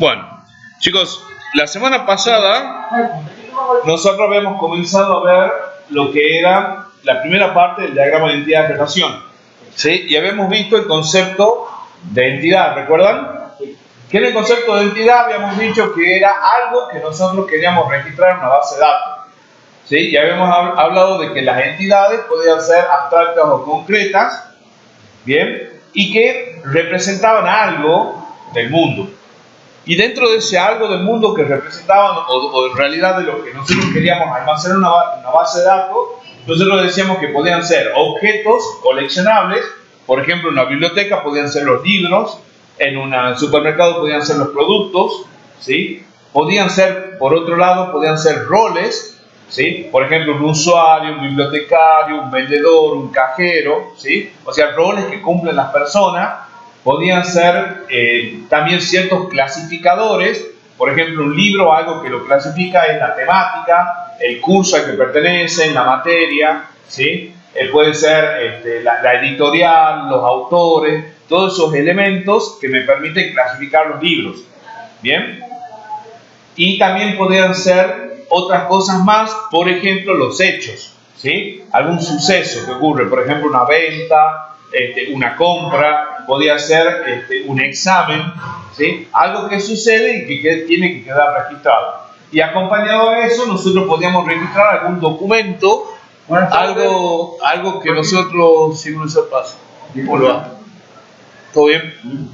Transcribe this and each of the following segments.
Bueno, chicos, la semana pasada nosotros habíamos comenzado a ver lo que era la primera parte del diagrama de identidad de relación, ¿sí? Y habíamos visto el concepto de entidad, ¿recuerdan? Que en el concepto de entidad habíamos dicho que era algo que nosotros queríamos registrar en una base de datos, ¿sí? Y habíamos hablado de que las entidades podían ser abstractas o concretas, ¿bien? Y que representaban algo del mundo. Y dentro de ese algo del mundo que representaban, o en realidad de lo que nosotros queríamos almacenar en una base de datos, nosotros decíamos que podían ser objetos coleccionables. Por ejemplo, en una biblioteca podían ser los libros, en un supermercado podían ser los productos, ¿sí? Podían ser, por otro lado, podían ser roles, ¿sí? Por ejemplo, un usuario, un bibliotecario, un vendedor, un cajero, ¿sí? O sea, roles que cumplen las personas. Podían ser también ciertos clasificadores. Por ejemplo, un libro, algo que lo clasifica es la temática, el curso al que pertenece, la materia, ¿sí? Puede ser la editorial, los autores, todos esos elementos que me permiten clasificar los libros, ¿bien? Y también podrían ser otras cosas más, por ejemplo, los hechos, ¿sí? Algún suceso que ocurre, por ejemplo, una venta, una compra, podría ser un examen, ¿sí? Algo que sucede y que tiene que quedar registrado. Y acompañado de eso, nosotros podíamos registrar algún documento, algo que nosotros, si no se pasa, ¿todo bien?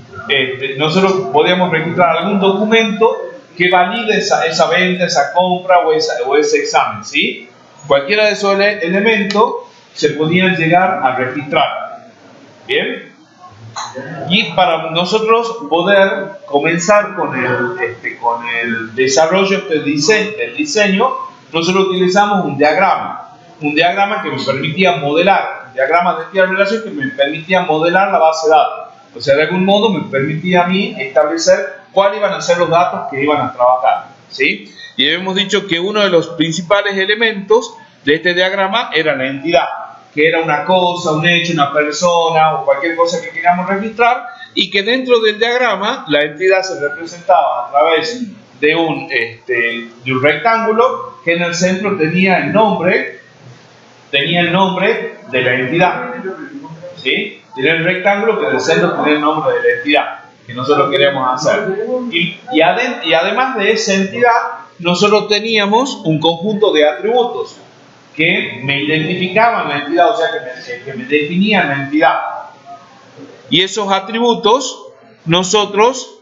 Nosotros podíamos registrar algún documento que valide esa venta, esa compra o ese examen, ¿sí? Cualquiera de esos elementos se podían llegar a registrar. ¿Bien? Y para nosotros poder comenzar con el desarrollo del diseño, nosotros utilizamos un diagrama que me permitía modelar, un diagrama de entidad de relación que me permitía modelar la base de datos. O sea, de algún modo me permitía a mí establecer cuáles iban a ser los datos que iban a trabajar, ¿sí? Y hemos dicho que uno de los principales elementos de este diagrama era la entidad, que era una cosa, un hecho, una persona o cualquier cosa que queríamos registrar, y que dentro del diagrama la entidad se representaba a través de un rectángulo que en el centro tenía el nombre de la entidad, ¿sí? Tenía el rectángulo que en el centro tenía el nombre de la entidad que nosotros queríamos hacer. Y además de esa entidad, nosotros teníamos un conjunto de atributos que me identificaban la entidad, o sea, que me definían la entidad. Y esos atributos nosotros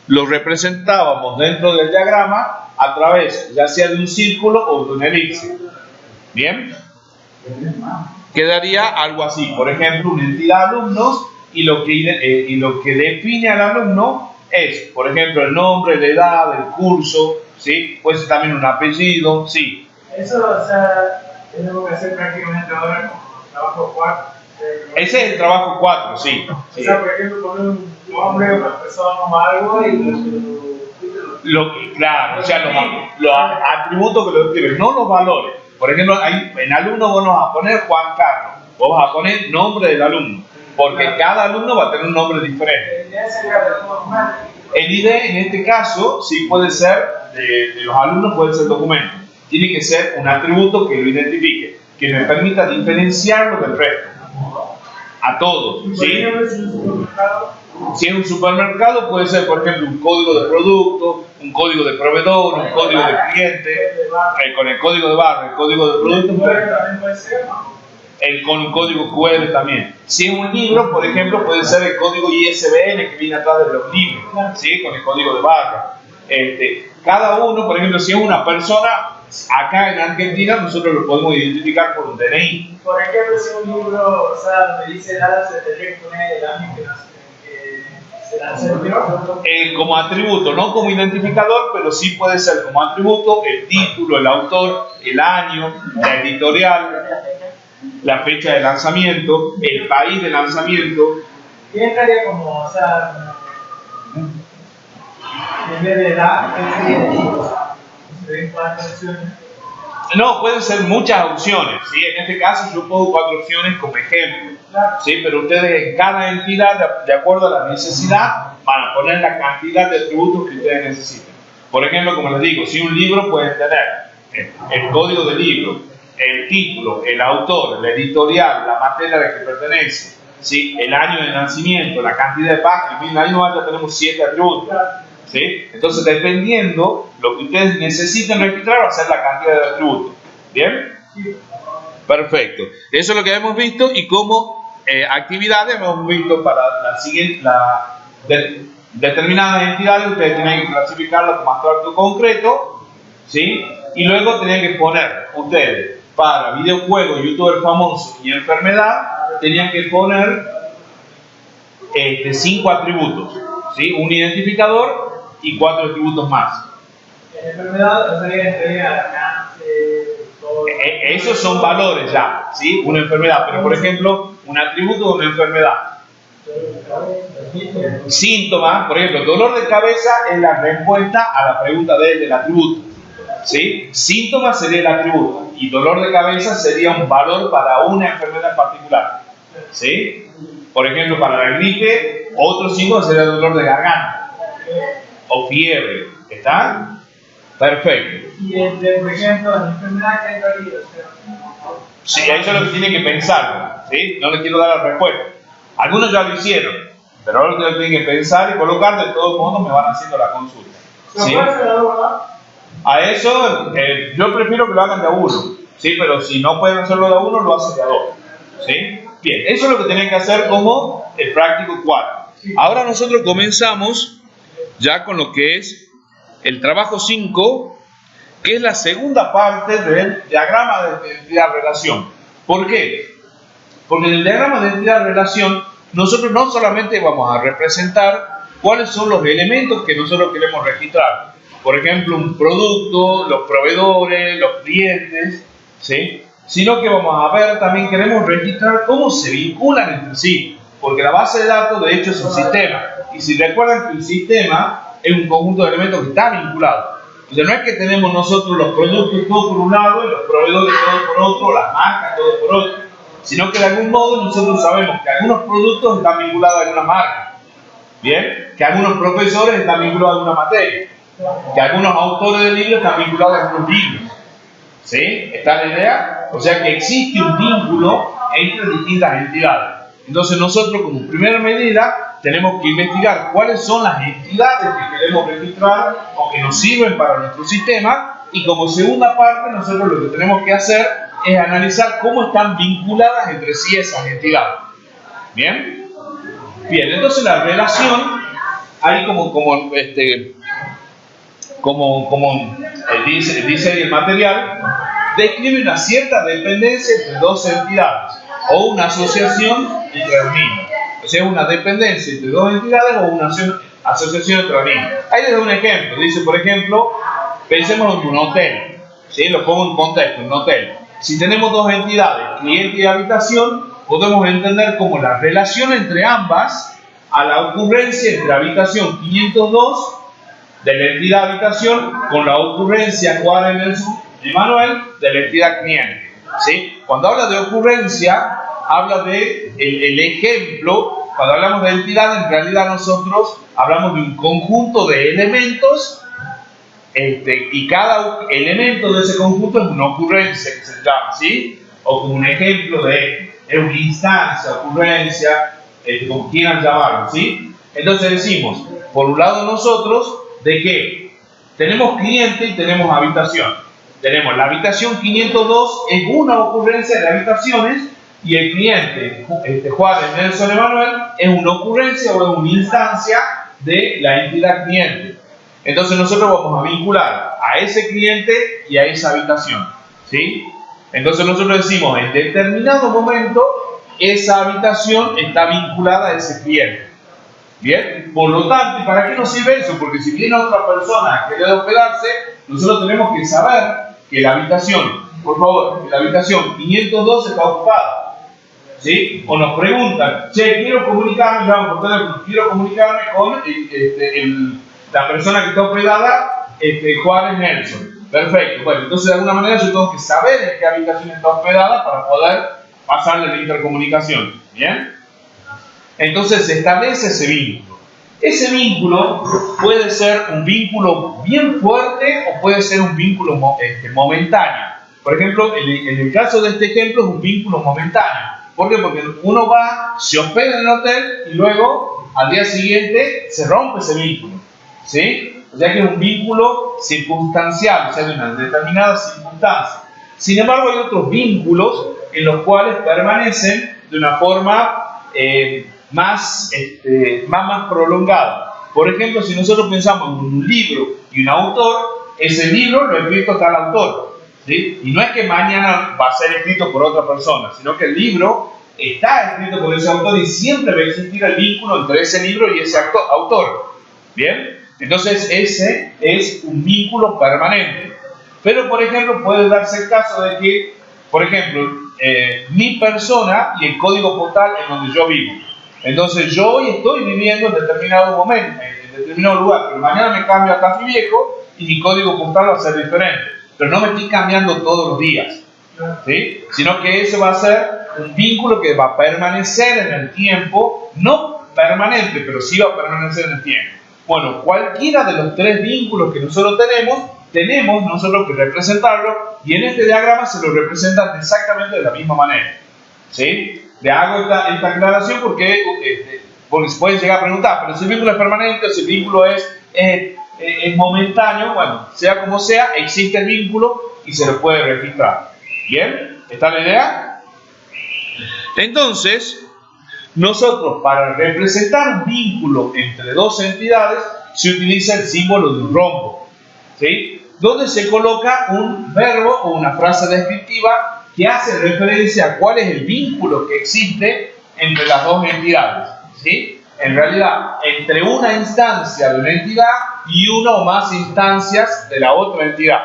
los representábamos dentro del diagrama a través ya sea de un círculo o de una elipse. ¿Bien? Quedaría algo así. Por ejemplo, una entidad alumnos, y lo que define al alumno es, por ejemplo, el nombre, la edad, el curso, ¿sí? Puede ser también un apellido, sí. Eso, o sea, tenemos que hacer prácticamente ahora con el trabajo 4. Ese es el trabajo 4, sí. O sea, por ejemplo, poner un nombre, una persona o algo claro, o sea, los atributos que lo describen, no los valores. Por ejemplo, en alumno vos no vas a poner Juan Carlos, vos vas a poner nombre del alumno, porque cada alumno va a tener un nombre diferente. El ID en este caso sí puede ser, de los alumnos puede ser documento. Tiene que ser un atributo que lo identifique, que me permita diferenciarlo del resto, a todos, ¿sí? Si es un supermercado, puede ser, por ejemplo, un código de producto, un código de proveedor, un código de cliente, con el código de barra, el código de producto, con un código QR también. Si es un libro, por ejemplo, puede ser el código ISBN que viene atrás de los libros, ¿sí? Con el código de barra. Cada uno, por ejemplo, si es una persona, acá en Argentina nosotros lo podemos identificar por un DNI. Por ejemplo, si un libro, o sea, me dice nada, se tendría que poner el año que se lanzó. Como atributo, no como identificador, pero sí puede ser como atributo el título, el autor, el año, la editorial, la fecha de lanzamiento, el país de lanzamiento. Y entraría como, o sea, en vez de edad, ¿qué sería de tipos? ¿Se ven cuántas opciones? No, pueden ser muchas opciones, ¿sí? En este caso yo pongo 4 opciones como ejemplo, ¿sí? Pero ustedes en cada entidad, de acuerdo a la necesidad, van a poner la cantidad de atributos que ustedes necesiten. Por ejemplo, como les digo, si un libro pueden tener el código del libro, el título, el autor, el editorial, la materia a la que pertenece, ¿sí? El año de nacimiento, la cantidad de páginas, miren, ahí ya tenemos 7 atributos. ¿Sí? Entonces, dependiendo lo que ustedes necesiten registrar, va a ser la cantidad de atributos. ¿Bien? Perfecto. Eso es lo que hemos visto y como actividades hemos visto para la siguiente, determinadas entidades, ustedes tienen que clasificarlas como abstracto concreto, ¿sí? Y luego tienen que poner, ustedes, para videojuego, youtuber famoso y enfermedad, tenían que poner 5 atributos, ¿sí? Un identificador y 4 atributos más. En enfermedad, Esos son valores ya, ¿sí? Una enfermedad, pero por ejemplo, un atributo de una enfermedad. Síntomas, por ejemplo, dolor de cabeza es la respuesta a la pregunta del atributo, ¿sí? Síntomas sería el atributo y dolor de cabeza sería un valor para una enfermedad particular, ¿sí? Por ejemplo, para la gripe, otro síntoma sería el dolor de garganta o fiebre. ¿Está? Perfecto. Y por ejemplo, la enfermedad que hay varios. Sí, eso es lo que tienen que pensar, ¿sí? No les quiero dar la respuesta. Algunos ya lo hicieron, pero ahora ustedes tienen que pensar y colocar. De todos modos me van haciendo la consulta, ¿sí? A eso yo prefiero que lo hagan de a uno, ¿sí? Pero si no pueden hacerlo de a uno, lo hacen de a dos, ¿sí? Bien, eso es lo que tienen que hacer como el práctico 4. Ahora nosotros comenzamos ya con lo que es el trabajo 5, que es la segunda parte del diagrama de entidad-relación. ¿Por qué? Porque en el diagrama de entidad-relación nosotros no solamente vamos a representar cuáles son los elementos que nosotros queremos registrar. Por ejemplo, un producto, los proveedores, los clientes, ¿sí? Sino que vamos a ver, también queremos registrar cómo se vinculan entre sí. Porque la base de datos, de hecho, es un sistema. Y si recuerdan que un sistema es un conjunto de elementos que está vinculado. O sea, no es que tenemos nosotros los productos todos por un lado y los proveedores todos por otro, las marcas todos por otro. Sino que de algún modo nosotros sabemos que algunos productos están vinculados a alguna marca. ¿Bien? Que algunos profesores están vinculados a alguna materia. Que algunos autores de libros están vinculados a algunos libros. ¿Sí? ¿Está la idea? O sea que existe un vínculo entre distintas entidades. Entonces nosotros como primera medida tenemos que investigar cuáles son las entidades que queremos registrar o que nos sirven para nuestro sistema, y como segunda parte nosotros lo que tenemos que hacer es analizar cómo están vinculadas entre sí esas entidades. ¿Bien? Bien, entonces la relación, ahí dice el material, describe una cierta dependencia entre dos entidades o una asociación entre las mismas. O sea, una dependencia entre dos entidades o una asociación entre las mismas. Ahí les doy un ejemplo. Dice, por ejemplo, pensemos en un hotel. ¿Sí? Lo pongo en contexto, un hotel. Si tenemos dos entidades, cliente y habitación, podemos entender como la relación entre ambas a la ocurrencia entre habitación 502 de la entidad habitación con la ocurrencia Juárez Nelson y Manuel de la entidad cliente. ¿Sí? Cuando habla de ocurrencia, habla de el ejemplo. Cuando hablamos de entidad, en realidad nosotros hablamos de un conjunto de elementos, y cada elemento de ese conjunto es una ocurrencia que se llama, ¿sí? O como un ejemplo de es una instancia, ocurrencia, como quieran llamarlo, ¿sí? Entonces decimos, por un lado nosotros, de que tenemos cliente y tenemos habitación. Tenemos la habitación 502, es una ocurrencia de habitaciones, y el cliente, Juárez Nelson Emanuel, es una ocurrencia o es una instancia de la entidad cliente. Entonces nosotros vamos a vincular a ese cliente y a esa habitación, ¿sí? Entonces nosotros decimos, en determinado momento, esa habitación está vinculada a ese cliente. Bien, por lo tanto, ¿y para qué nos sirve eso? Porque si viene otra persona a querer hospedarse, nosotros tenemos que saber que la habitación, por favor, que la habitación 502 está ocupada. ¿Sí? O nos preguntan, che, quiero comunicarme, llamo por teléfono, quiero comunicarme con la persona que está hospedada, Juárez Nelson. Perfecto. Bueno, entonces de alguna manera yo tengo que saber en qué habitación está hospedada para poder pasarle la intercomunicación. ¿Bien? Entonces se establece ese vínculo. Ese vínculo puede ser un vínculo bien fuerte o puede ser un vínculo momentáneo. Por ejemplo, en el caso de este ejemplo es un vínculo momentáneo. ¿Por qué? Porque uno va, se hospeda en el hotel y luego al día siguiente se rompe ese vínculo. ¿Sí? O sea que es un vínculo circunstancial, o sea, de una determinada circunstancia. Sin embargo, hay otros vínculos en los cuales permanecen de una forma más prolongada. Por ejemplo, si nosotros pensamos en un libro y un autor, ese libro lo ha escrito tal autor. ¿Sí? Y no es que mañana va a ser escrito por otra persona, sino que el libro está escrito por ese autor y siempre va a existir el vínculo entre ese libro y ese autor. ¿Bien? Entonces ese es un vínculo permanente. Pero, por ejemplo, puede darse el caso de que, por ejemplo, mi persona y el código postal en donde yo vivo. Entonces yo hoy estoy viviendo en determinado momento, en determinado lugar, pero mañana me cambio a Café Viejo y mi código postal va a ser diferente. Pero no me estoy cambiando todos los días, ¿sí? Sino que ese va a ser un vínculo que va a permanecer en el tiempo, no permanente, pero sí va a permanecer en el tiempo. Bueno, cualquiera de los tres vínculos que nosotros tenemos nosotros que representarlo, y en este diagrama se lo representan exactamente de la misma manera, ¿sí? Le hago esta aclaración porque se pueden llegar a preguntar, pero si el vínculo es permanente, si el vínculo es momentáneo, bueno, sea como sea, existe el vínculo y se lo puede registrar. ¿Bien? ¿Está la idea? Entonces, nosotros para representar un vínculo entre dos entidades se utiliza el símbolo de un rombo, ¿sí? Donde se coloca un verbo o una frase descriptiva que hace referencia a cuál es el vínculo que existe entre las dos entidades, ¿sí? En realidad, entre una instancia de una entidad y una o más instancias de la otra entidad,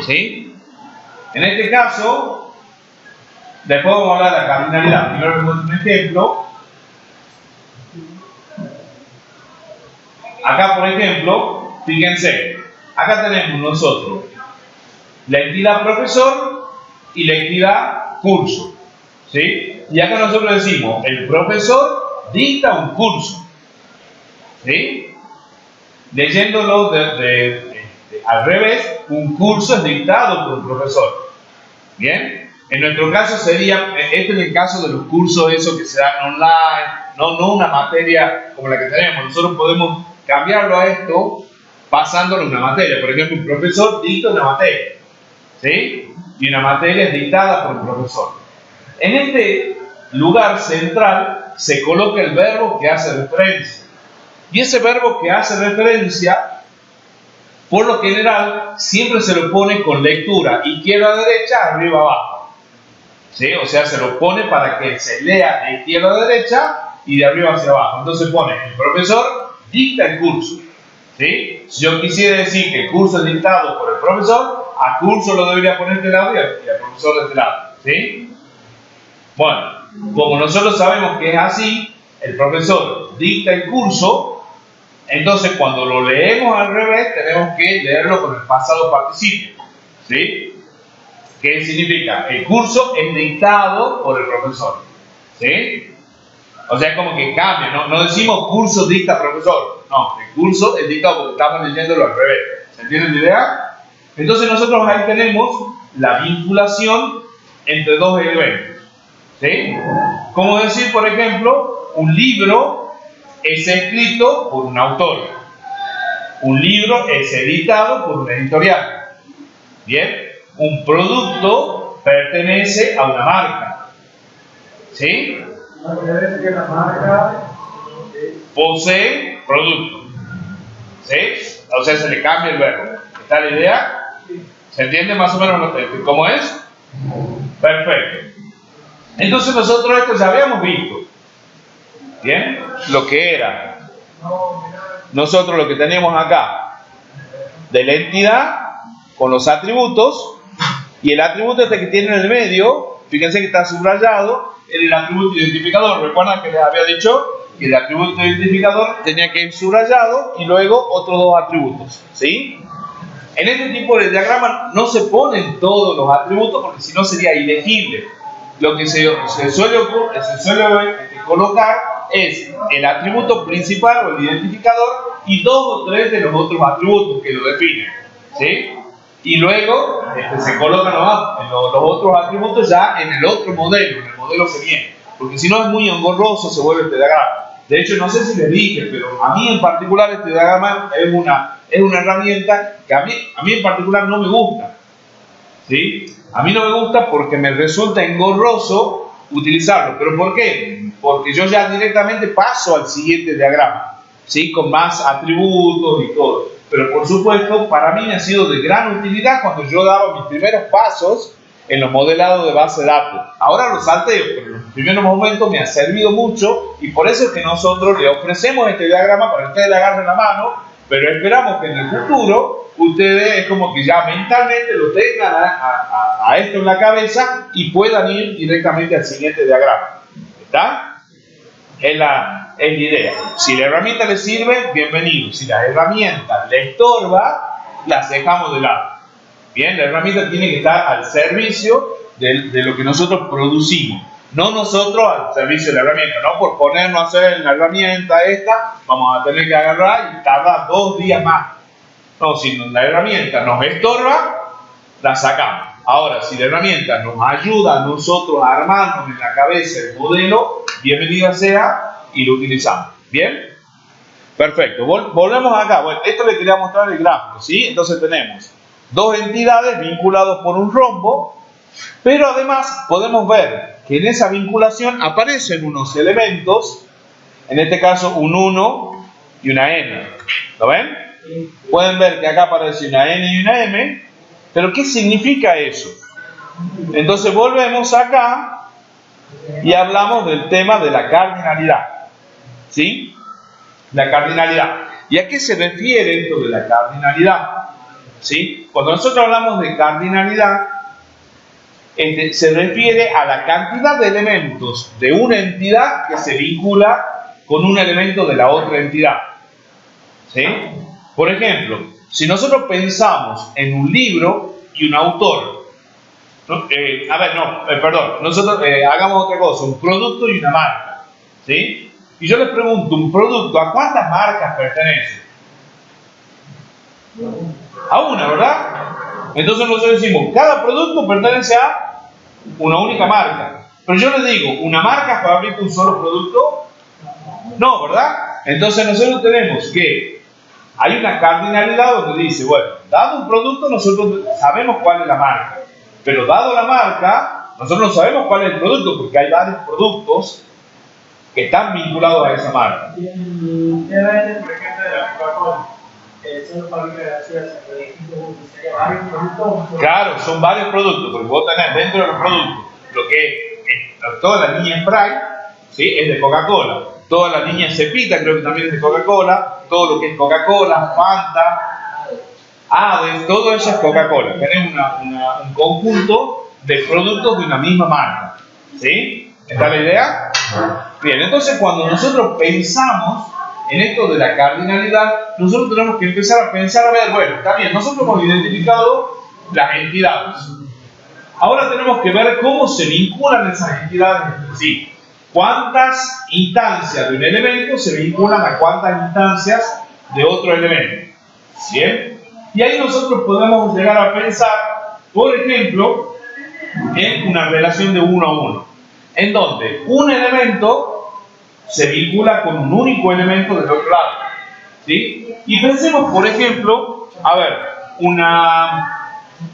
¿sí? En este caso, después vamos a hablar de la cardinalidad. Primero les muestro un ejemplo. Acá, por ejemplo, fíjense, acá tenemos nosotros la entidad profesor y la entidad curso, ¿sí? Y acá nosotros decimos, el profesor dicta un curso, ¿sí? Leyéndolo al revés, un curso es dictado por un profesor. ¿Bien? En nuestro caso sería, este es el caso de los cursos esos que se dan online, no una materia como la que tenemos. Nosotros podemos cambiarlo a esto pasándolo a una materia. Por ejemplo, un profesor dicta una materia, ¿sí? Y una materia es dictada por un profesor. En este lugar central se coloca el verbo que hace referencia. Y ese verbo que hace referencia, por lo general, siempre se lo pone con lectura, izquierda a derecha, arriba abajo. ¿Sí? O sea, se lo pone para que se lea de izquierda a derecha y de arriba hacia abajo. Entonces pone, el profesor dicta el curso. ¿Sí? Si yo quisiera decir que el curso es dictado por el profesor, a curso lo debería poner de este lado y al profesor de este lado. ¿Sí? Bueno, como nosotros sabemos que es así, el profesor dicta el curso, entonces cuando lo leemos al revés tenemos que leerlo con el pasado participio, ¿sí? ¿Qué significa? El curso es dictado por el profesor, ¿sí? O sea, es como que cambia, no decimos curso dicta profesor, no, el curso es dictado porque estamos leyéndolo al revés. ¿Se entiende la idea? Entonces nosotros ahí tenemos la vinculación entre dos elementos, ¿sí? Como decir, por ejemplo, un libro es escrito por un autor. Un libro es editado por una editorial. ¿Bien? Un producto pertenece a una marca. ¿Sí? La marca posee producto. ¿Sí? O sea, se le cambia el verbo. ¿Está la idea? ¿Se entiende más o menos cómo es? Perfecto. Entonces nosotros esto ya habíamos visto. ¿Bien? Lo que era nosotros lo que teníamos acá de la entidad con los atributos, y el atributo este que tiene en el medio, fíjense que está subrayado, era el atributo identificador. Recuerdan que les había dicho que el atributo identificador tenía que ir subrayado y luego otros dos atributos, ¿sí? En este tipo de diagrama no se ponen todos los atributos porque si no sería ilegible. Lo que se suele colocar es el atributo principal o el identificador y 2 o 3 de los otros atributos que lo definen, ¿sí? Y luego se colocan los otros atributos ya en el otro modelo, en el modelo que viene, porque si no es muy engorroso, se vuelve este diagrama. De hecho, no sé si les dije, pero a mí en particular este diagrama es una herramienta que a mí en particular no me gusta, ¿sí? A mí no me gusta porque me resulta engorroso utilizarlo. ¿Pero por qué? Porque yo ya directamente paso al siguiente diagrama, ¿sí? Con más atributos y todo. Pero por supuesto, para mí me ha sido de gran utilidad cuando yo daba mis primeros pasos en los modelados de base de datos. Ahora lo salteo, pero en los primeros momentos me ha servido mucho y por eso es que nosotros le ofrecemos este diagrama para que ustedes le agarren la mano, pero esperamos que en el futuro ustedes es como que ya mentalmente lo tengan a esto en la cabeza y puedan ir directamente al siguiente diagrama. ¿Está? Es la idea. Si la herramienta les sirve, bienvenido. Si la herramienta le estorba, las dejamos de lado. Bien, la herramienta tiene que estar al servicio de lo que nosotros producimos. No nosotros al servicio de la herramienta. No por ponernos a hacer la herramienta esta, vamos a tener que agarrar y tardar 2 días más. No, si la herramienta nos estorba, la sacamos. Ahora, si la herramienta nos ayuda a nosotros a armarnos en la cabeza el modelo, bienvenida sea y lo utilizamos. ¿Bien? Perfecto. Volvemos acá. Bueno, esto le quería mostrar el gráfico, ¿sí? Entonces tenemos 2 entidades vinculadas por un rombo, pero además podemos ver que en esa vinculación aparecen unos elementos, en este caso un 1 y una n. ¿Lo ven? Pueden ver que acá aparece una n y una m, pero ¿qué significa eso? Entonces volvemos acá y hablamos del tema de la cardinalidad, ¿sí? La cardinalidad. ¿Y a qué se refiere esto de la cardinalidad? ¿Sí? Cuando nosotros hablamos de cardinalidad, se refiere a la cantidad de elementos de una entidad que se vincula con un elemento de la otra entidad, ¿sí? Por ejemplo, si nosotros pensamos en un libro y un autor, nosotros hagamos otra cosa, un producto y una marca, ¿sí? Y yo les pregunto, un producto, ¿a cuántas marcas pertenece? A una, ¿verdad? Entonces nosotros decimos, cada producto pertenece a una única marca. Pero yo les digo, ¿una marca fabrica un solo producto? No, ¿verdad? Entonces nosotros tenemos que hay una cardinalidad donde dice, bueno, dado un producto nosotros sabemos cuál es la marca, pero dado la marca, nosotros no sabemos cuál es el producto porque hay varios productos que están vinculados a esa marca. Y el tema por ejemplo, de la Coca-Cola. Solo fábrica de gaseosas, sería varios productos. Claro, son varios productos, porque vos tenés dentro de los productos lo que es toda la línea Sprite, ¿sí? Es de Coca-Cola. Toda la línea Cepita creo que también es de Coca-Cola. Todo lo que es Coca-Cola, Fanta, Hades, todo eso es Coca-Cola. Tenés un conjunto de productos de una misma marca, ¿sí? ¿Está la idea? Bien, entonces cuando nosotros pensamos en esto de la cardinalidad, nosotros tenemos que empezar a pensar, a ver, bueno, está bien, nosotros hemos identificado las entidades. Ahora tenemos que ver cómo se vinculan esas entidades entre sí. ¿Cuántas instancias de un elemento se vinculan a cuántas instancias de otro elemento? ¿Bien? Y ahí nosotros podemos llegar a pensar, por ejemplo, en una relación de 1 a 1, en donde un elemento se vincula con un único elemento del otro lado, ¿sí? Y pensemos, por ejemplo, a ver,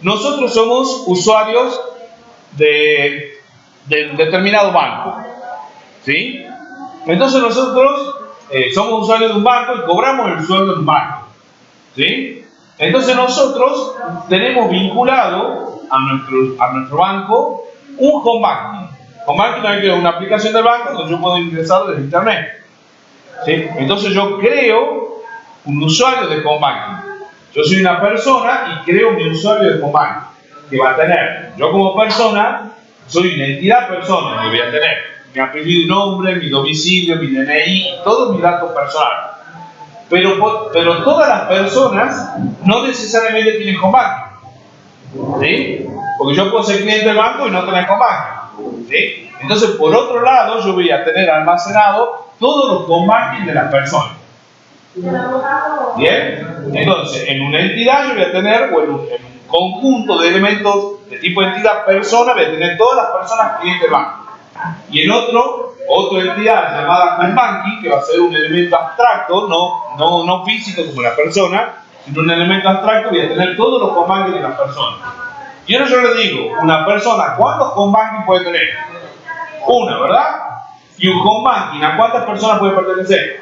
nosotros somos usuarios de determinado banco, ¿sí? Entonces nosotros somos usuarios de un banco y cobramos el sueldo de un banco, ¿sí? Entonces nosotros tenemos vinculado a nuestro banco un home banking. Home banking es una aplicación del banco donde yo puedo ingresar desde internet, ¿sí? Entonces yo creo un usuario de home banking. Yo soy una persona y creo mi usuario de home banking que va a tener, yo como persona soy una entidad persona que voy a tener mi apellido y nombre, mi domicilio, mi DNI, todos mis datos personales. pero todas las personas no necesariamente tienen home banking, ¿sí? Porque yo puedo ser cliente del banco y no tener home banking, ¿sí? Entonces, por otro lado, yo voy a tener almacenado todos los home banking de las personas. Bien, entonces en una entidad yo voy a tener, o en un conjunto de elementos de tipo entidad persona, voy a tener todas las personas clientes del banco. Y en otra entidad llamada home banking, que va a ser un elemento abstracto, no físico como la persona, sino un elemento abstracto, voy a tener todos los home banking de las personas. Y ahora yo le digo, una persona, ¿cuántos home banking puede tener? Una, ¿verdad? Y un home banking, ¿a cuántas personas puede pertenecer?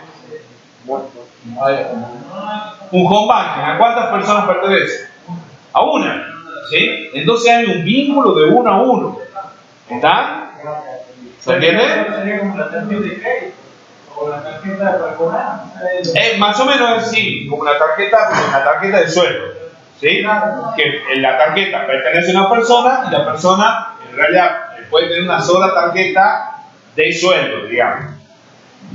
Un home banking, ¿a cuántas personas pertenece? A una, ¿sí? Entonces hay un vínculo de uno a uno. ¿Está? ¿Se entiende? Sería como la tarjeta de crédito o la tarjeta de personal. Más o menos así, como una tarjeta de sueldo, ¿sí? Que la tarjeta pertenece a una persona y la persona en realidad puede tener una sola tarjeta de sueldo, digamos,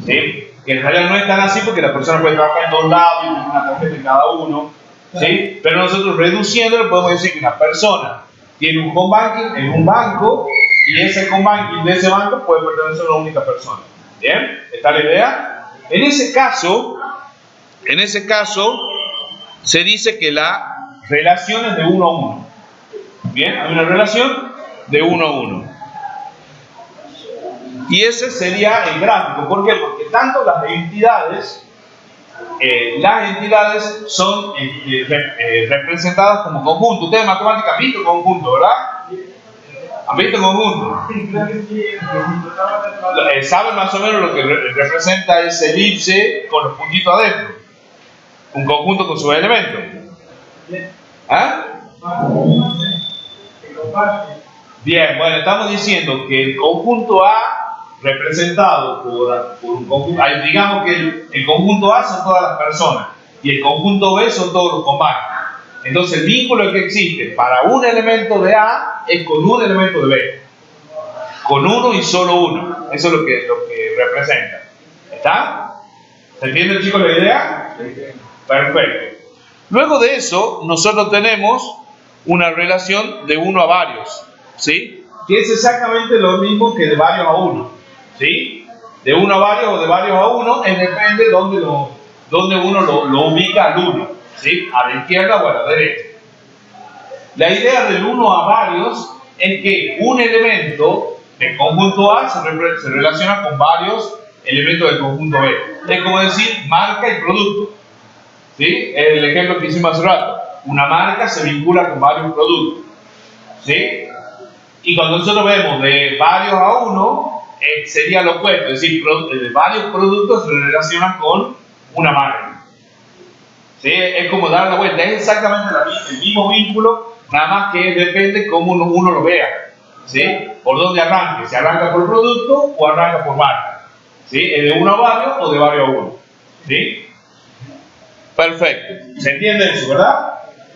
¿sí? Que en realidad no es tan así porque la persona puede trabajar en dos lados y tener una tarjeta en cada uno, ¿sí? Pero nosotros reduciéndolo podemos decir que una persona tiene un home banking en un banco y ese home banking de ese banco puede pertenecer a una única persona. ¿Bien? ¿Está la idea? En ese caso se dice que la relación es de uno a uno. ¿Bien? Hay una relación de uno a uno. Y ese sería el gráfico. ¿Por qué? Porque tanto las entidades son representadas como conjunto. Ustedes en matemáticas han visto conjunto, ¿verdad? ¿Han visto conjunto? ¿Saben más o menos lo que representa ese elipse con los puntitos adentro? Un conjunto con sus elementos. ¿Ah? Bien, bueno, estamos diciendo que el conjunto A representado por un conjunto, digamos que el conjunto A son todas las personas y el conjunto B son todos los combats. Entonces el vínculo que existe para un elemento de A es con un elemento de B, con uno y solo uno. Eso es lo que representa. ¿Está? ¿Se entiende, chicos, la idea? Perfecto. Luego de eso nosotros tenemos una relación de uno a varios, ¿sí? Que es exactamente lo mismo que de varios a uno, ¿sí? De uno a varios o de varios a uno, depende donde uno lo ubica al uno, ¿sí? A la izquierda o a la derecha. La idea del uno a varios es que un elemento del conjunto A se relaciona con varios elementos del conjunto B. Es como decir marca y producto, ¿sí? El ejemplo que hicimos hace rato. Una marca se vincula con varios productos, ¿sí? Y cuando nosotros vemos de varios a uno, sería lo opuesto, es decir, de varios productos se relacionan con una marca, ¿sí? Es como dar la vuelta, es exactamente el mismo vínculo, nada más que depende cómo uno lo vea, ¿sí? Por dónde arranque, si arranca por producto o arranca por marca, ¿sí? ¿Es de uno a varios o de varios a uno? ¿Sí? Perfecto, ¿se entiende eso, verdad?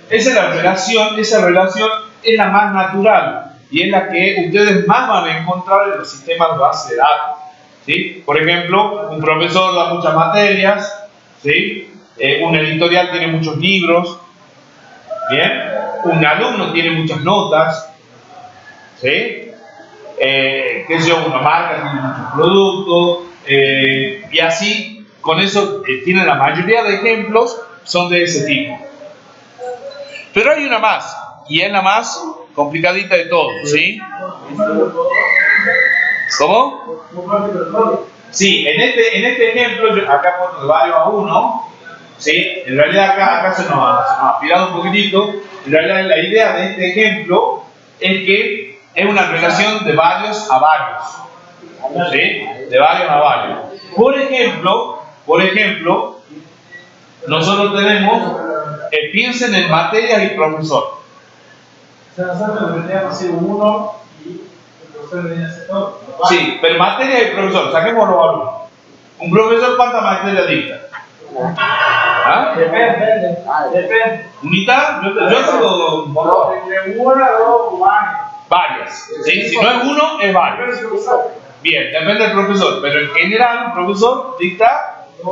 Esa relación es la más natural y es la que ustedes más van a encontrar en los sistemas de base de datos, ¿sí? Por ejemplo, un profesor da muchas materias, ¿sí? Un editorial tiene muchos libros, ¿bien? Un alumno tiene muchas notas, ¿sí? Qué sé yo, una marca tiene muchos productos, y así, con eso tienen la mayoría de ejemplos, son de ese tipo. Pero hay una más, y es la más complicadita de todo, ¿sí? ¿Cómo? Sí, en este ejemplo, acá he puesto de varios a uno, ¿sí? En realidad acá se nos ha aspirado un poquitito. En realidad la idea de este ejemplo es que es una relación de varios a varios, ¿sí? De varios a varios. Por ejemplo, nosotros tenemos, piensen en materias y profesor. O sea, nosotros tendríamos así uno y el profesor debería hacer todo. Sí, pero materias y profesor, saquemos los alumnos. ¿Un profesor cuántas materias dicta? ¿Ah? Depende. ¿Unidad? Yo sigo un montón. Entre una, dos o Varias. ¿Sí? Si no es uno, es varios. Bien, depende del profesor, pero en general un profesor dicta 2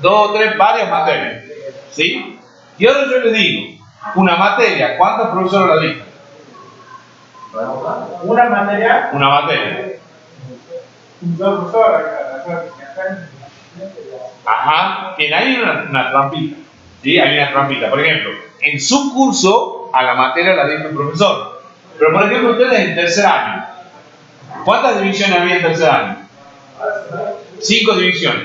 o 3, varias materias. ¿Sí? Y ahora yo les digo, una materia, ¿cuántos profesores la dictan? Una materia. Una materia. Dos profesores. Ajá, tiene ahí una trampita. ¿Sí? Hay una trampita. Por ejemplo, en su curso, a la materia la dicta un profesor. Pero por ejemplo, ustedes en tercer año, ¿cuántas divisiones había en tercer año? 5 divisiones.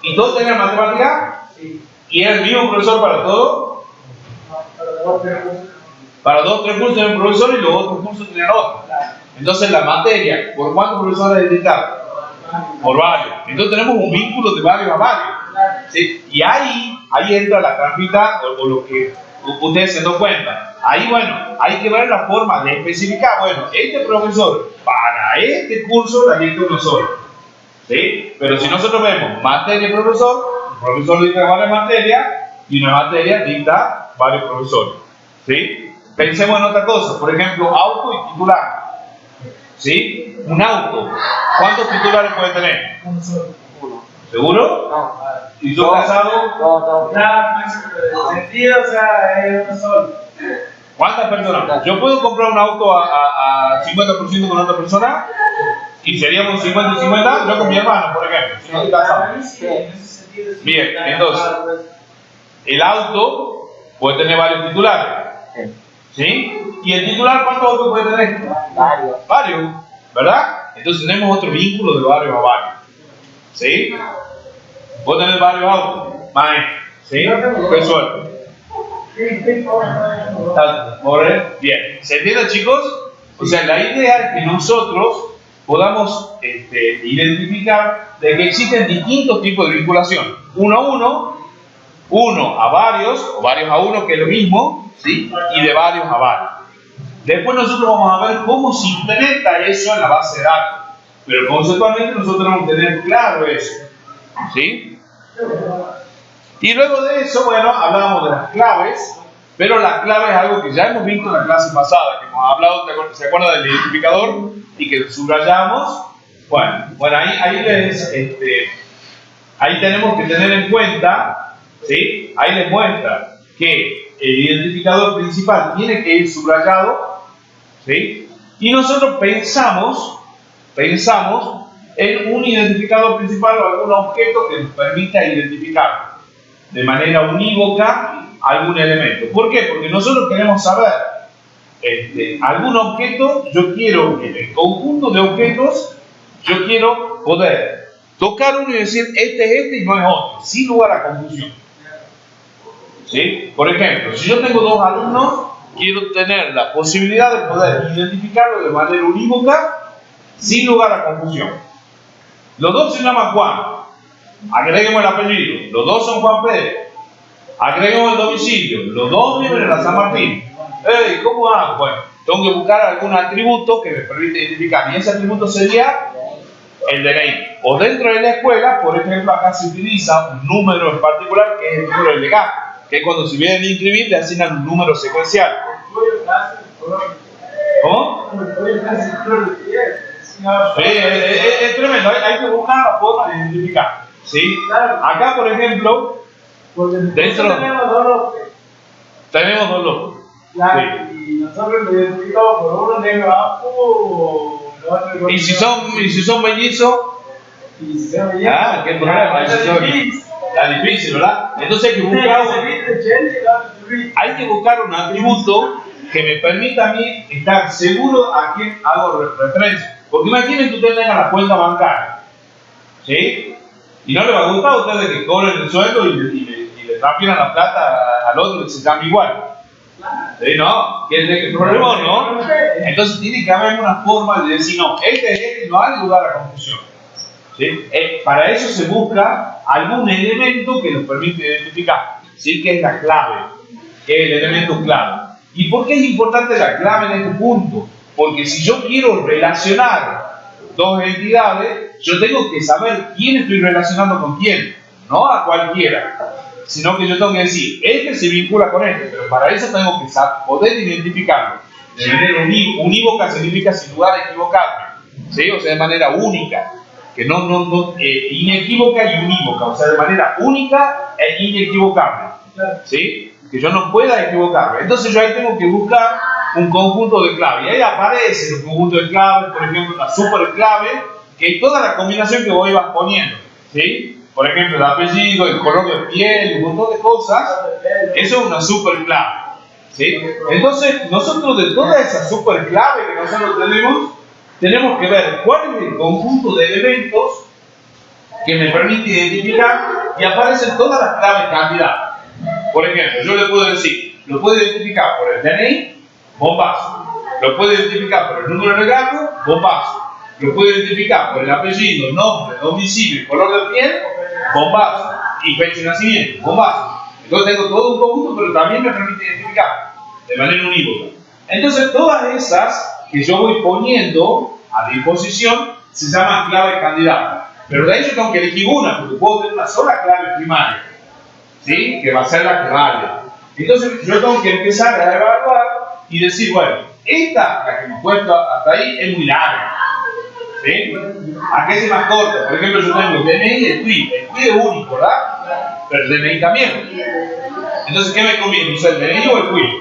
¿Y todos tenían matemática? Sí. ¿Y era el mismo profesor para todos? Para 2 o 3 cursos tenían un profesor y los otros cursos tenían otro. Entonces la materia, ¿por cuántos profesores dictaron? Por varios. Entonces tenemos un vínculo de varios a varios. ¿Sí? Y ahí entra la trampita o lo que ustedes se dan cuenta. Ahí, bueno, hay que ver la forma de especificar. Bueno, este profesor para este curso la dicta uno solo. ¿Sí? Pero si nosotros vemos materia y profesor, el profesor dicta varias materias y una materia dicta varios profesores. ¿Sí? Pensemos en otra cosa, por ejemplo, auto y titular. ¿Sí? Un auto, ¿cuántos titulares puede tener? ¿Seguro? No. ¿Y yo casado? No, en sentido, o sea, es uno solo. ¿Cuántas personas? Yo puedo comprar un auto a 50% con otra persona y seríamos 50 y 50, yo con mi hermano, por ejemplo, si no estoy casado. Bien, entonces, el auto puede tener varios titulares. ¿Sí? ¿Y el titular cuántos autos puede tener? Varios, ¿verdad? Entonces tenemos otro vínculo de varios a varios. ¿Sí? Puedo tener varios autos, maestro. ¿Sí? Qué suerte. Bien, ¿se entiende, chicos? O sea, la idea es que nosotros podamos identificar de que existen distintos tipos de vinculación. Uno a uno a varios, o varios a uno, que es lo mismo, ¿sí? Y de varios a varios. Después nosotros vamos a ver cómo se implementa eso en la base de datos. Pero conceptualmente nosotros tenemos que tener claro eso. ¿Sí? Y luego de eso, bueno, hablábamos de las claves, pero las claves es algo que ya hemos visto en la clase pasada, que hemos hablado, ¿se acuerda del identificador? Y que subrayamos. Bueno, ahí tenemos que tener en cuenta, ¿sí? Ahí les muestra que el identificador principal tiene que ir subrayado, ¿sí? Y nosotros pensamos en un identificador principal o algún objeto que nos permita identificar de manera unívoca algún elemento. ¿Por qué? Porque nosotros queremos saber algún objeto, yo quiero, en el conjunto de objetos, yo quiero poder tocar uno y decir este es este y no es otro, sin lugar a confusión. ¿Sí? Por ejemplo, si yo tengo 2 alumnos, quiero tener la posibilidad de poder identificarlo de manera unívoca, sin lugar a confusión. Los 2 se llaman Juan, agreguemos el apellido, los 2 son Juan Pérez, agreguemos el domicilio, los 2 viven en la San Martín. ¿Cómo hago? Bueno, tengo que buscar algún atributo que me permita identificar, y ese atributo sería el DNI. O dentro de la escuela, por ejemplo, acá se utiliza un número en particular que es el número del legal, que es cuando se vienen a inscribir le asignan un número secuencial. ¿Cómo? Sí, es tremendo, hay que buscar la forma de identificar. ¿Sí? Acá, por ejemplo, dentro tenemos 2 locos. Sí. Y nosotros lo identificamos por uno negro abajo o lo otro. ¿Y si son mellizos? ¿Qué problema? Está difícil, ¿verdad? Entonces hay que buscar un atributo que me permita a mí estar seguro a quién hago referencia. Porque imaginen que ustedes tengan la cuenta bancaria, ¿sí? Y no les va a gustar a ustedes que cobren el sueldo y le transfieran la plata al otro que se llama igual. ¿Sí? ¿No? ¿Qué problema no? Entonces tiene que haber una forma de decir, no, este no hay lugar a confusión. ¿Sí? Para eso se busca algún elemento que nos permite identificar, ¿sí? Que es la clave, que es el elemento clave. ¿Y por qué es importante la clave en este punto? Porque si yo quiero relacionar 2 entidades, yo tengo que saber quién estoy relacionando con quién, no a cualquiera, sino que yo tengo que decir, este se vincula con este, pero para eso tengo que poder identificarlo de manera unívoca, significa sin lugar a equivocarme, ¿sí? O sea, de manera única. que inequívoca y unívoca, o sea, de manera única e inequivocable, ¿sí? Que yo no pueda equivocarme. Entonces yo ahí tengo que buscar un conjunto de claves, y ahí aparece el conjunto de claves, por ejemplo, una super clave, que es toda la combinación que vos ibas poniendo, ¿sí? Por ejemplo, el apellido, el color de piel, un montón de cosas, eso es una super clave, ¿sí? Entonces, nosotros de toda esa super clave que nosotros tenemos que ver cuál es el conjunto de elementos que me permite identificar, y aparecen todas las claves candidatas. Por ejemplo, yo le puedo decir, lo puedo identificar por el DNI, bombazo. Lo puedo identificar por el número de regalo, bombazo. Lo puedo identificar por el apellido, nombre, domicilio y color de piel, bombazo. Y fecha de nacimiento, bombazo. Entonces tengo todo un conjunto, pero también me permite identificar de manera unívoca. Entonces todas esas que yo voy poniendo a disposición se llaman claves candidatas. Pero de ahí yo tengo que elegir una, porque puedo tener una sola clave primaria, ¿sí? Que va a ser la que vale. Entonces yo tengo que empezar a evaluar y decir, bueno, esta, la que me cuento hasta ahí, es muy larga, ¿sí? Aquí es más corta. Por ejemplo, yo tengo el DNI y el QUID. El QUID es único, ¿verdad? Pero el DNI también. Entonces, ¿qué me conviene? ¿Usar el DNI o el QUID?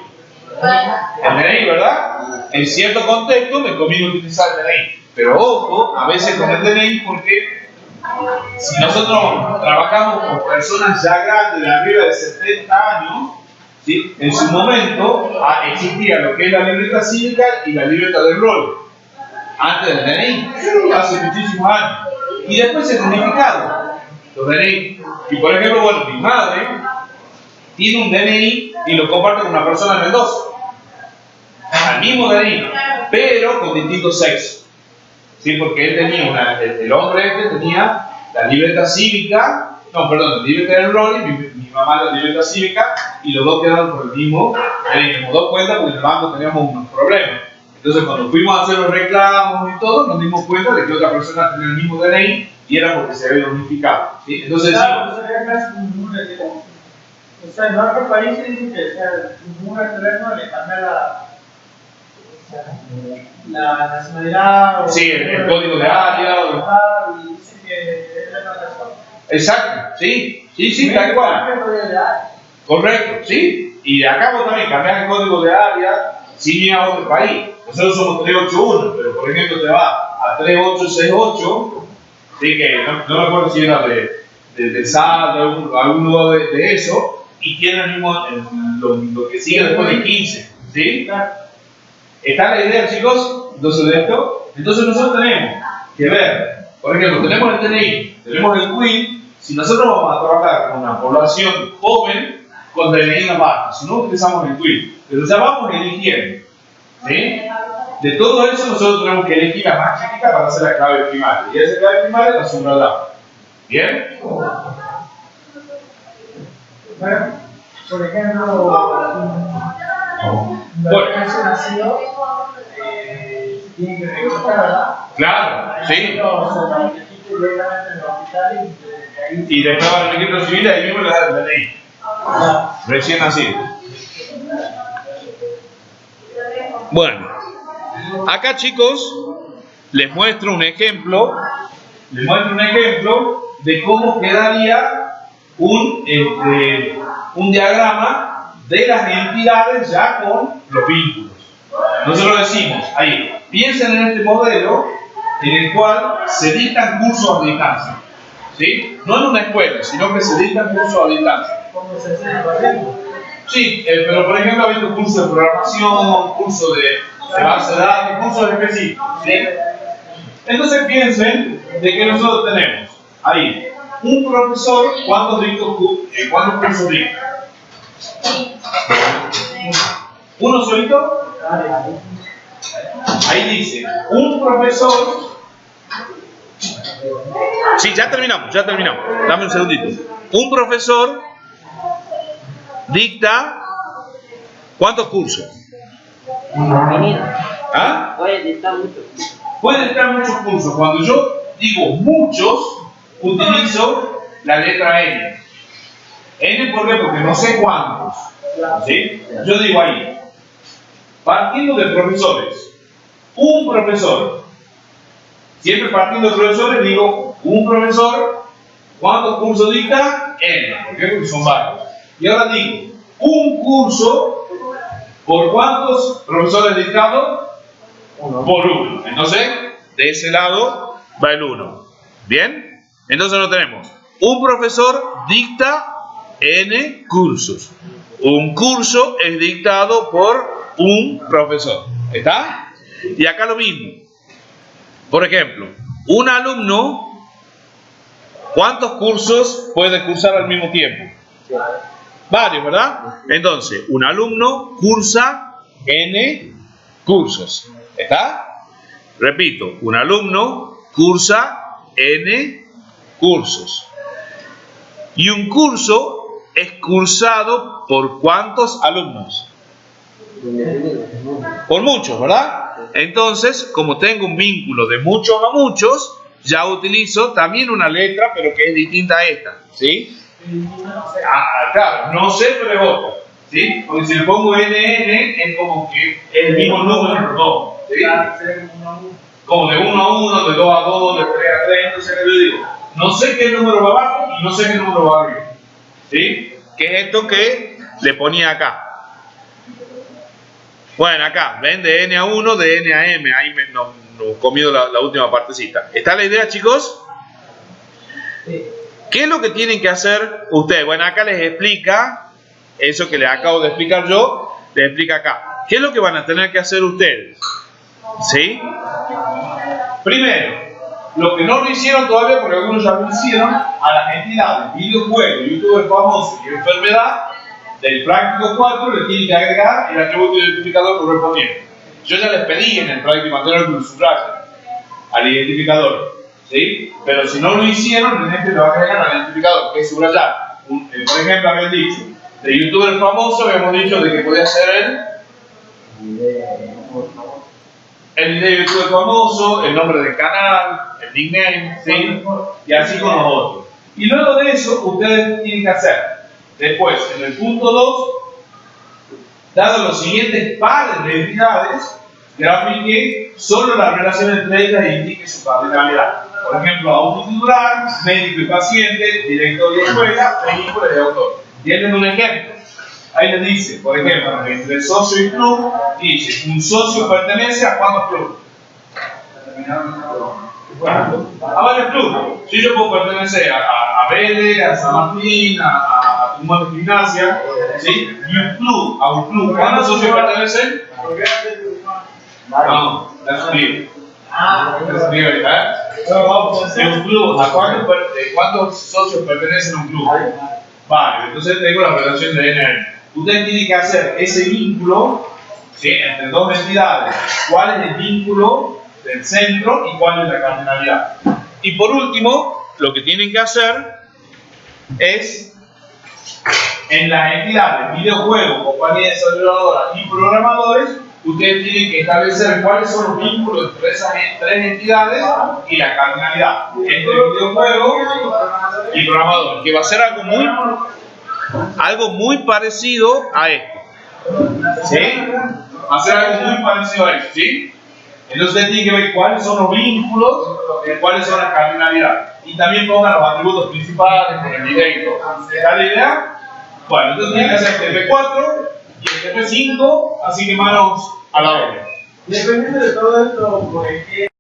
El DNI, ¿verdad? En cierto contexto me conviene utilizar el DNI. Pero ojo, a veces con el DNI, porque si nosotros trabajamos con personas ya grandes, de arriba de 70 años, ¿sí? En su momento existía lo que es la libreta cívica y la libreta del rol, antes del DNI, hace muchísimos años. Y después se unificaron los DNI. Y por ejemplo, bueno, mi madre tiene un DNI y lo comparte con una persona de Mendoza, al mismo DNI, pero con distintos sexos. ¿Sí? Porque él tenía el hombre tenía la libreta cívica, la libreta del rol, y mi mamá la libreta cívica, y los dos quedaron por el mismo. Nos dimos cuenta porque en el banco teníamos unos problemas. Entonces, cuando fuimos a hacer los reclamos y todo, nos dimos cuenta de que otra persona tenía el mismo DNI y era porque se había unificado. ¿Sí? Entonces, o sea, en otros países dicen que el número de teléfono le cambia la nacionalidad. Sí, el código de área. Y dicen que es la razón. Exacto, sí, tal cual. Correcto, sí. Y acá vos también cambiar el código de área sin ir a otro país. Nosotros somos 381, pero por ejemplo te va a 3868, ¿sí? Que no me acuerdo si era de SAT, algún lugar de eso, y tiene el mismo, lo que sigue después de 15, ¿sí? ¿Está la idea, chicos? Entonces de esto, entonces nosotros tenemos que ver, por ejemplo, tenemos el DNI, tenemos el QUID. Si nosotros vamos a trabajar con una población joven, con DNI en baja, si no utilizamos el QUID, pero ya vamos eligiendo, ¿sí? De todo eso nosotros tenemos que elegir la más chiquita para hacer la clave primaria, y esa clave primaria la subrayamos. ¿Bien? Bueno, por ejemplo, la que nacido tiene que registrar, ¿verdad? Claro, sí. Y después va al registro civil y ahí mismo le da el DNI. Recién nacido. Bueno, acá chicos, les muestro un ejemplo. De cómo quedaría un diagrama de las entidades ya con los vínculos. Nosotros decimos ahí, piensen en este modelo en el cual se dictan cursos a distancia, ¿sí? No en una escuela, sino que se dictan cursos a distancia. ¿Cómo se hace el modelo? Sí, pero por ejemplo ha habido cursos de programación, cursos de base de datos, cursos específicos, ¿sí? Entonces piensen de que nosotros tenemos ahí un profesor, ¿cuántos cursos dicta? ¿Uno solito? Ahí dice, un profesor. Sí, ya terminamos. Dame un segundito. Un profesor dicta ¿cuántos cursos? ¿Ah? Puede dictar muchos cursos. Cuando yo digo muchos, utilizo la letra N. N, ¿por qué? Porque no sé cuántos. ¿Sí? Yo digo ahí, partiendo de profesores, un profesor Siempre partiendo de profesores, digo, un profesor, ¿cuántos cursos dicta? N, ¿por qué? Porque son varios. Y ahora digo, un curso, ¿por cuántos profesores dictados? Por uno. Entonces, de ese lado va el 1. ¿Bien? Entonces lo tenemos. Un profesor dicta N cursos. Un curso es dictado por un profesor. ¿Está? Y acá lo mismo. Por ejemplo, un alumno, ¿cuántos cursos puede cursar al mismo tiempo? Varios, ¿verdad? Entonces, un alumno cursa N cursos. ¿Está? Repito, un alumno cursa N cursos. Y un curso es cursado por ¿cuántos alumnos? Por muchos, ¿verdad? Entonces, como tengo un vínculo de muchos a muchos, ya utilizo también una letra, pero que es distinta a esta, ¿sí? Claro, no sé, pero es otra, ¿sí? Porque si le pongo NN, es como que es el mismo número, no, ¿sí? Como de 1 a 1, de 2 a 2, de 3 a 3, entonces yo digo, no sé qué número va abajo y no sé qué número va arriba, ¿sí? Que es esto que le ponía acá. Bueno, acá, ven, de N a 1, de N a M, ahí me comido la última partecita. ¿Está la idea, chicos? ¿Qué es lo que tienen que hacer ustedes? Bueno, acá les explica, eso que les acabo de explicar yo, les explica acá. ¿Qué es lo que van a tener que hacer ustedes? ¿Sí? Primero, lo que no lo hicieron todavía, porque algunos ya lo hicieron, a las entidades, videojuegos, youtuber famoso y enfermedad, del práctico 4 le tienen que agregar el atributo identificador correspondiente. Yo ya les pedí en el práctico anterior que lo subrayen al identificador, ¿sí? Pero si no lo hicieron, en este lo van a agregar al identificador, que es subrayar. Por ejemplo, habían dicho, de youtuber famoso, habíamos dicho de que podía ser el video de youtuber famoso, el nombre del canal, el nickname, ¿sí? Y así con los otros. Y luego de eso, ustedes tienen que hacer. Después, en el punto 2, dado los siguientes pares de entidades, grafique solo la relación entre ellas e indique su cardinalidad. Por ejemplo, auto titular, médico y paciente, director y escuela, película y autor. Tienen un ejemplo. Ahí les dice, por ejemplo, entre socio y club, dice, un socio pertenece a cuántos clubes. Bueno, a varios clubes. Si yo puedo pertenecer a Vélez, a San Martín, a Tucumán de Gimnasia, ¿sí? Y un club, ¿cuántos socios pertenecen? No, es un libro. Es un libro, ¿verdad? De un club, ¿a cuántos socios pertenecen a un club? Vale, entonces tengo la relación de NN. Ustedes tienen que hacer ese vínculo, ¿sí? Entre dos entidades. ¿Cuál es el vínculo del centro y cuál es la cardinalidad? Y por último, lo que tienen que hacer es, en las entidades, videojuegos, compañías desarrolladoras y programadores, ustedes tienen que establecer cuáles son los vínculos entre esas tres entidades y la cardinalidad entre videojuegos y programadores, que va a ser algo muy parecido a esto, ¿sí? Va a ser algo muy parecido a esto, ¿sí? Entonces ustedes tienen que ver cuáles son los vínculos y cuáles son las cardinalidades. Y también pongan los atributos principales con el directo. ¿Está la idea? Bueno, entonces tienen que hacer el TP4 y el TP5, así que manos a la obra. Dependiendo de todo esto, ¿por qué?